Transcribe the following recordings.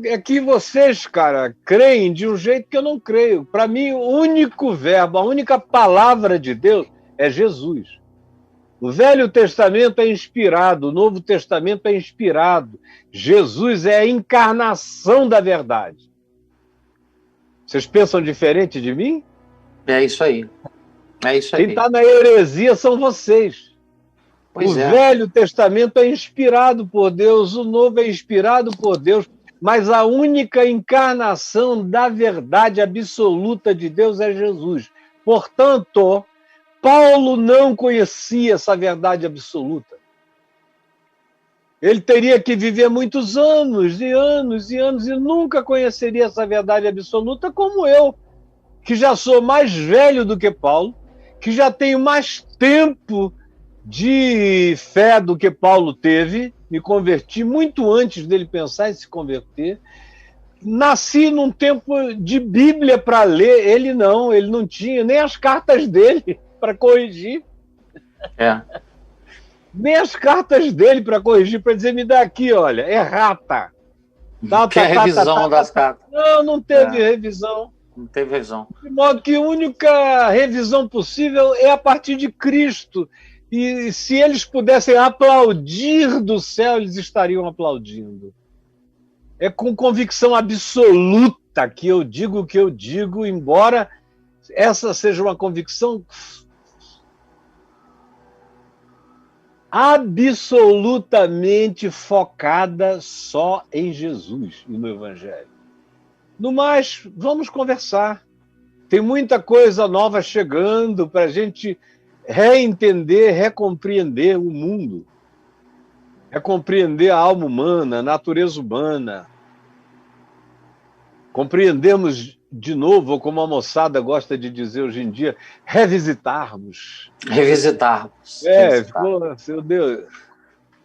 É que vocês, cara, creem de um jeito que eu não creio. Para mim, o único verbo, a única palavra de Deus é Jesus. O Velho Testamento é inspirado, o Novo Testamento é inspirado. Jesus é a encarnação da verdade. Vocês pensam diferente de mim? É isso aí. É isso aí. Quem está na heresia são vocês. Pois o é. Velho Testamento é inspirado por Deus, o Novo é inspirado por Deus, mas a única encarnação da verdade absoluta de Deus é Jesus. Portanto, Paulo não conhecia essa verdade absoluta. Ele teria que viver muitos anos e anos e anos e nunca conheceria essa verdade absoluta, como eu, que já sou mais velho do que Paulo, que já tenho mais tempo de fé do que Paulo teve, me converti muito antes dele pensar em se converter. Nasci num tempo de Bíblia para ler, ele não tinha nem as cartas dele para corrigir. Nem as cartas dele para corrigir, para dizer, me dá aqui, olha, errata. Tem a revisão das cartas. Não teve revisão. Não teve revisão. De modo que a única revisão possível é a partir de Cristo. E se eles pudessem aplaudir do céu, eles estariam aplaudindo. É com convicção absoluta que eu digo o que eu digo, embora essa seja uma convicção absolutamente focada só em Jesus e no Evangelho. No mais, vamos conversar. Tem muita coisa nova chegando para a gente reentender, recompreender o mundo. Recompreender a alma humana, a natureza humana. Compreendermos de novo, como a moçada gosta de dizer hoje em dia, revisitarmos. Revisitarmos. Meu Deus.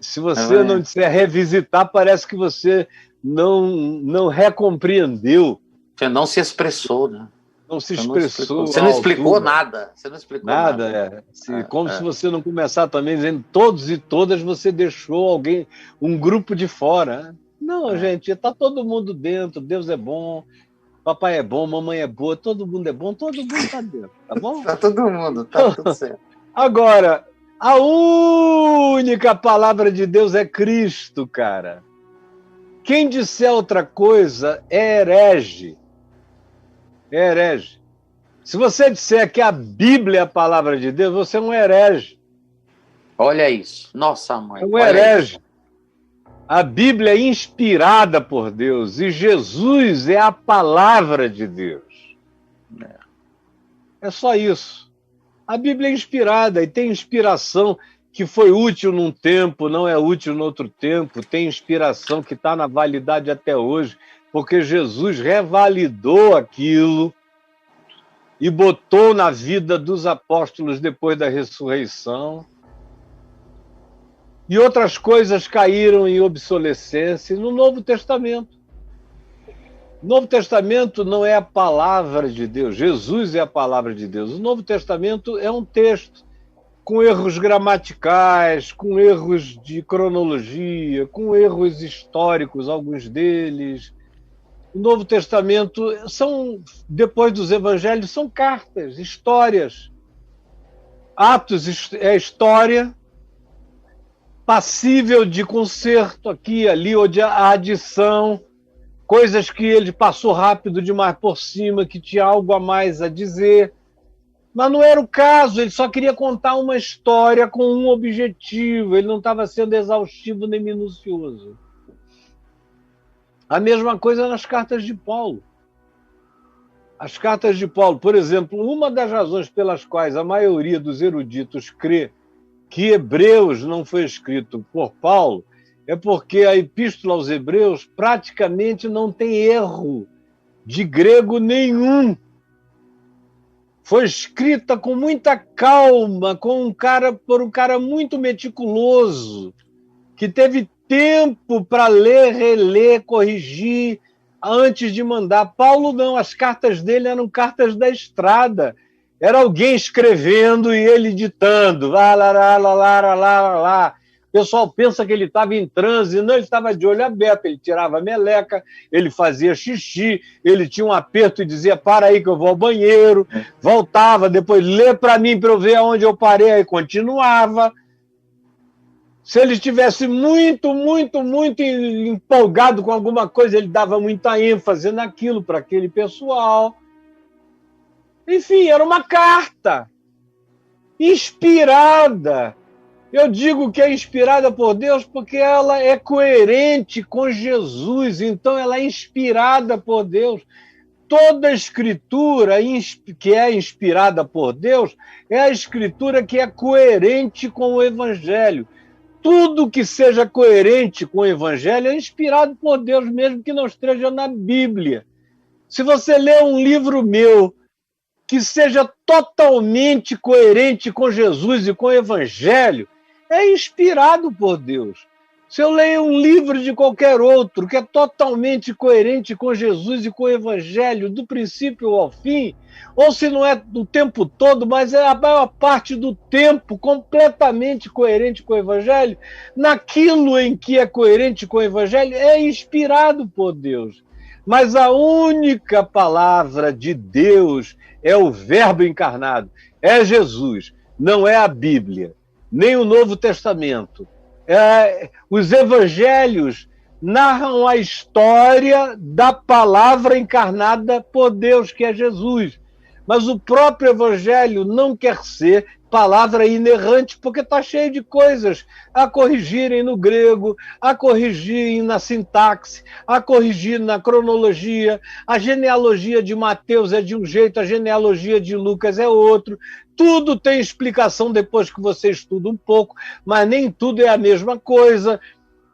Se você não disser revisitar, parece que você não recompreendeu. Você não se expressou, né? Não se expressou. Você não explicou nada. Você não explicou nada. Como se você não começar também dizendo todos e todas, você deixou alguém, um grupo de fora. Não, gente, está todo mundo dentro, Deus é bom, papai é bom, mamãe é boa, todo mundo é bom, todo mundo está dentro, tá bom? Está todo mundo, tá tudo certo. Agora, a única palavra de Deus é Cristo, cara. Quem disser outra coisa é herege. É herege. Se você disser que a Bíblia é a palavra de Deus, você é um herege. Olha isso. Nossa, mãe. É um herege. A Bíblia é inspirada por Deus e Jesus é a palavra de Deus. É só isso. A Bíblia é inspirada e tem inspiração que foi útil num tempo, não é útil no outro tempo. Tem inspiração que está na validade até hoje, porque Jesus revalidou aquilo e botou na vida dos apóstolos depois da ressurreição. E outras coisas caíram em obsolescência no Novo Testamento. O Novo Testamento não é a palavra de Deus, Jesus é a palavra de Deus. O Novo Testamento é um texto com erros gramaticais, com erros de cronologia, com erros históricos, alguns deles. O Novo Testamento depois dos evangelhos, são cartas, histórias. Atos é história, passível de conserto aqui, ali, ou de adição, coisas que ele passou rápido demais por cima, que tinha algo a mais a dizer. Mas não era o caso, ele só queria contar uma história com um objetivo, ele não estava sendo exaustivo nem minucioso. A mesma coisa nas cartas de Paulo. As cartas de Paulo, por exemplo, uma das razões pelas quais a maioria dos eruditos crê que Hebreus não foi escrito por Paulo é porque a Epístola aos Hebreus praticamente não tem erro de grego nenhum. Foi escrita com muita calma, por um cara muito meticuloso, que teve tempo para ler, reler, corrigir antes de mandar. Paulo não, as cartas dele eram cartas da estrada. Era alguém escrevendo e ele ditando. Lá, lá, lá, lá, lá, lá, lá. pessoal pensa que ele estava em transe, não, ele estava de olho aberto, ele tirava a meleca, ele fazia xixi, ele tinha um aperto e dizia, para aí que eu vou ao banheiro, voltava, depois lê para mim para eu ver aonde eu parei, aí continuava. Se ele estivesse muito empolgado com alguma coisa, ele dava muita ênfase naquilo para aquele pessoal. Enfim, era uma carta inspirada. Eu digo que é inspirada por Deus porque ela é coerente com Jesus, então ela é inspirada por Deus. Toda a escritura que é inspirada por Deus é a escritura que é coerente com o Evangelho. Tudo que seja coerente com o Evangelho é inspirado por Deus, mesmo que não esteja na Bíblia. Se você ler um livro meu que seja totalmente coerente com Jesus e com o Evangelho, é inspirado por Deus. Se eu leio um livro de qualquer outro que é totalmente coerente com Jesus e com o Evangelho, do princípio ao fim, ou se não é do tempo todo, mas é a maior parte do tempo completamente coerente com o Evangelho, naquilo em que é coerente com o Evangelho, é inspirado por Deus. Mas a única palavra de Deus é o Verbo encarnado, é Jesus, não é a Bíblia, nem o Novo Testamento. Os evangelhos narram a história da palavra encarnada por Deus, que é Jesus. Mas o próprio evangelho não quer ser palavra inerrante, porque está cheio de coisas a corrigirem no grego, a corrigirem na sintaxe, a corrigir na cronologia. A genealogia de Mateus é de um jeito, a genealogia de Lucas é outro. Tudo tem explicação depois que você estuda um pouco, mas nem tudo é a mesma coisa.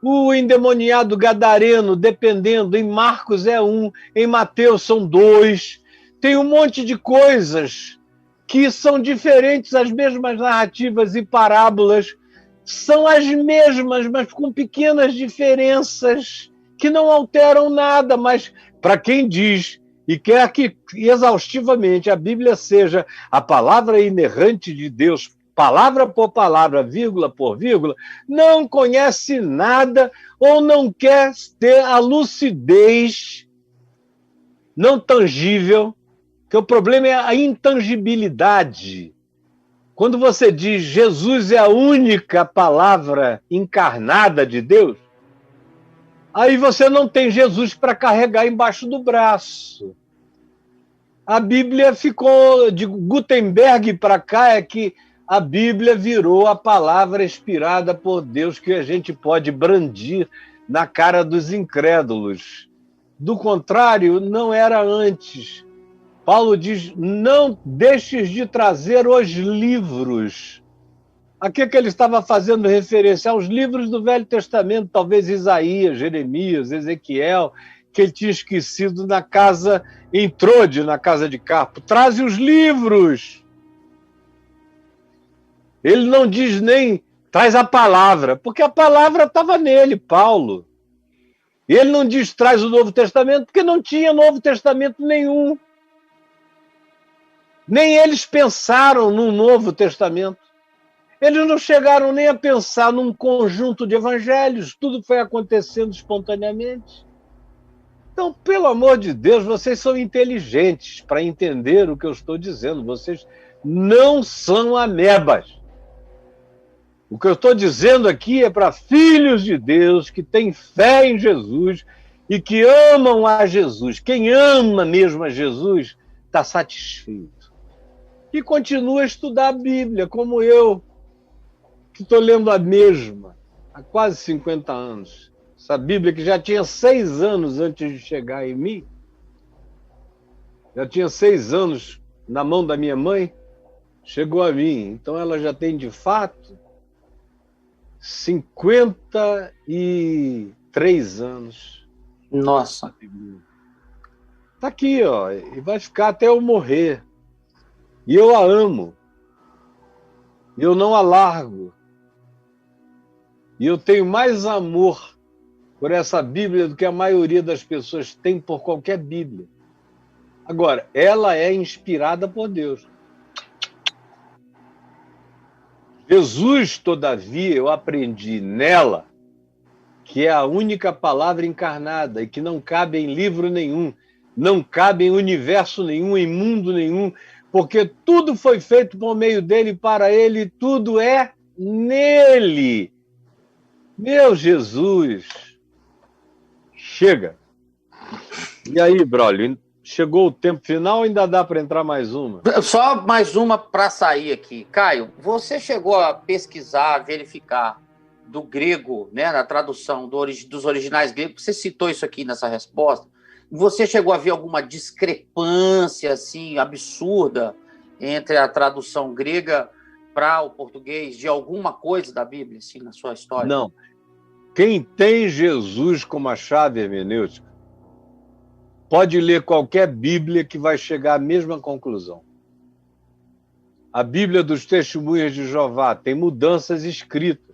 O endemoniado gadareno, dependendo, em Marcos é um, em Mateus são dois. Tem um monte de coisas que são diferentes, as mesmas narrativas e parábolas são as mesmas, mas com pequenas diferenças que não alteram nada. Mas para quem diz e quer que exaustivamente a Bíblia seja a palavra inerrante de Deus, palavra por palavra, vírgula por vírgula, não conhece nada ou não quer ter a lucidez não tangível, que o problema é a intangibilidade. Quando você diz Jesus é a única palavra encarnada de Deus, aí você não tem Jesus para carregar embaixo do braço. A Bíblia ficou, de Gutenberg para cá, é que a Bíblia virou a palavra inspirada por Deus que a gente pode brandir na cara dos incrédulos. Do contrário, não era antes. Paulo diz, não deixes de trazer os livros. A que ele estava fazendo referência? Aos livros do Velho Testamento, talvez Isaías, Jeremias, Ezequiel, que ele tinha esquecido na casa, em Trode, na casa de Carpo. Traze os livros. Ele não diz nem, traz a palavra, porque a palavra estava nele, Paulo. E ele não diz, traz o Novo Testamento, porque não tinha Novo Testamento nenhum. Nem eles pensaram num Novo Testamento. Eles não chegaram nem a pensar num conjunto de evangelhos. Tudo foi acontecendo espontaneamente. Então, pelo amor de Deus, vocês são inteligentes para entender o que eu estou dizendo. Vocês não são amebas. O que eu estou dizendo aqui é para filhos de Deus que têm fé em Jesus e que amam a Jesus. Quem ama mesmo a Jesus está satisfeito. E continua a estudar a Bíblia, como eu, que estou lendo a mesma há quase 50 anos. Essa Bíblia que já tinha 6 anos antes de chegar em mim, já tinha 6 anos na mão da minha mãe, chegou a mim. Então ela já tem, de fato, 53 anos. Nossa. Está aqui, ó, e vai ficar até eu morrer. E eu a amo. E eu não a largo. E eu tenho mais amor por essa Bíblia do que a maioria das pessoas tem por qualquer Bíblia. Agora, ela é inspirada por Deus. Jesus, todavia, eu aprendi nela que é a única palavra encarnada e que não cabe em livro nenhum, não cabe em universo nenhum, em mundo nenhum, porque tudo foi feito por meio dele, para ele, tudo é nele. Meu Jesus! Chega! E aí, Brolio, chegou o tempo final ou ainda dá para entrar mais uma? Só mais uma para sair aqui. Caio, você chegou a pesquisar, verificar do grego, né, na tradução dos originais gregos, você citou isso aqui nessa resposta, você chegou a ver alguma discrepância assim, absurda entre a tradução grega para o português de alguma coisa da Bíblia, assim, na sua história? Não. Quem tem Jesus como a chave hermenêutica pode ler qualquer Bíblia que vai chegar à mesma conclusão. A Bíblia dos Testemunhas de Jeová tem mudanças escritas.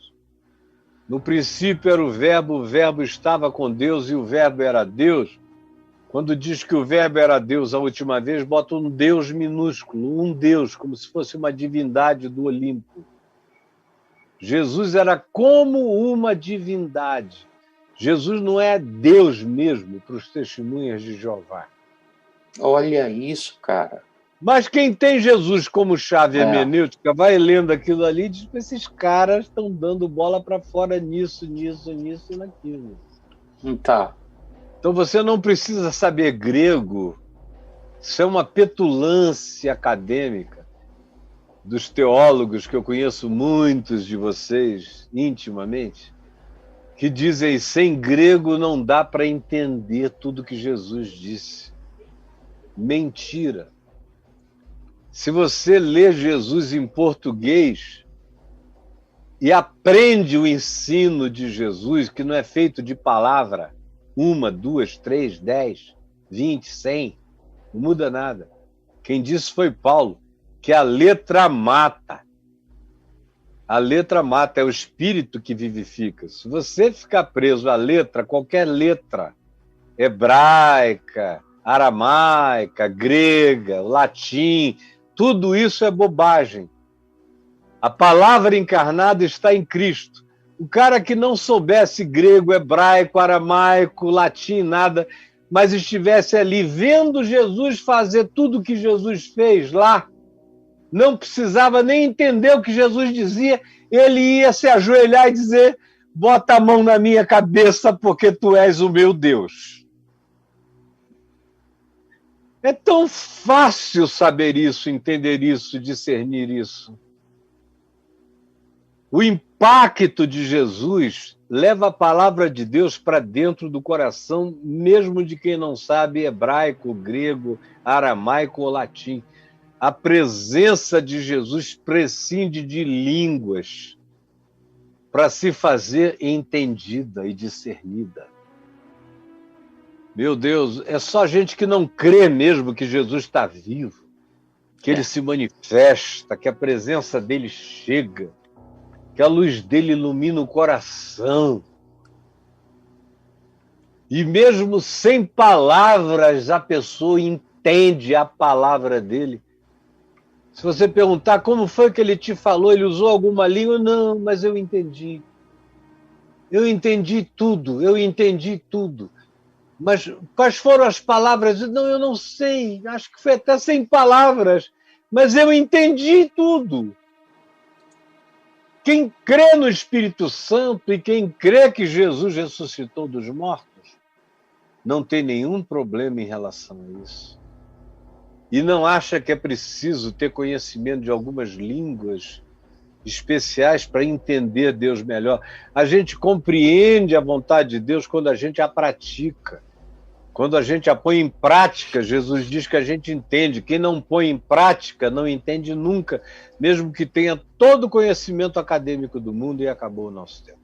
No princípio era o verbo estava com Deus e o verbo era Deus. Quando diz que o verbo era Deus a última vez, bota um Deus minúsculo, um Deus, como se fosse uma divindade do Olimpo. Jesus era como uma divindade. Jesus não é Deus mesmo para os Testemunhas de Jeová. Olha isso, cara. Mas quem tem Jesus como chave hermenêutica vai lendo aquilo ali e diz que esses caras estão dando bola para fora nisso e naquilo. Tá. Então você não precisa saber grego. Isso é uma petulância acadêmica dos teólogos, que eu conheço muitos de vocês intimamente, que dizem sem grego não dá para entender tudo que Jesus disse. Mentira. Se você lê Jesus em português e aprende o ensino de Jesus, que não é feito de palavra, 1, 2, 3, 10, 20, 100, não muda nada. Quem disse foi Paulo, que a letra mata. A letra mata, é o espírito que vivifica. Se você ficar preso à letra, qualquer letra, hebraica, aramaica, grega, latim, tudo isso é bobagem. A palavra encarnada está em Cristo. O cara que não soubesse grego, hebraico, aramaico, latim, nada, mas estivesse ali vendo Jesus fazer tudo o que Jesus fez lá, não precisava nem entender o que Jesus dizia, ele ia se ajoelhar e dizer: bota a mão na minha cabeça porque tu és o meu Deus. É tão fácil saber isso, entender isso, discernir isso. O impacto de Jesus leva a palavra de Deus para dentro do coração, mesmo de quem não sabe hebraico, grego, aramaico ou latim. A presença de Jesus prescinde de línguas para se fazer entendida e discernida. Meu Deus, é só gente que não crê mesmo que Jesus está vivo, que ele se manifesta, que a presença dele chega, que a luz dele ilumina o coração. E mesmo sem palavras, a pessoa entende a palavra dele. Se você perguntar como foi que ele te falou, ele usou alguma língua? Não, mas eu entendi. Eu entendi tudo, eu entendi tudo. Mas quais foram as palavras? Não, eu não sei, acho que foi até sem palavras, mas eu entendi tudo. Quem crê no Espírito Santo e quem crê que Jesus ressuscitou dos mortos, não tem nenhum problema em relação a isso. E não acha que é preciso ter conhecimento de algumas línguas especiais para entender Deus melhor. A gente compreende a vontade de Deus quando a gente a pratica. Quando a gente a põe em prática, Jesus diz que a gente entende. Quem não põe em prática não entende nunca, mesmo que tenha todo o conhecimento acadêmico do mundo, e acabou o nosso tempo.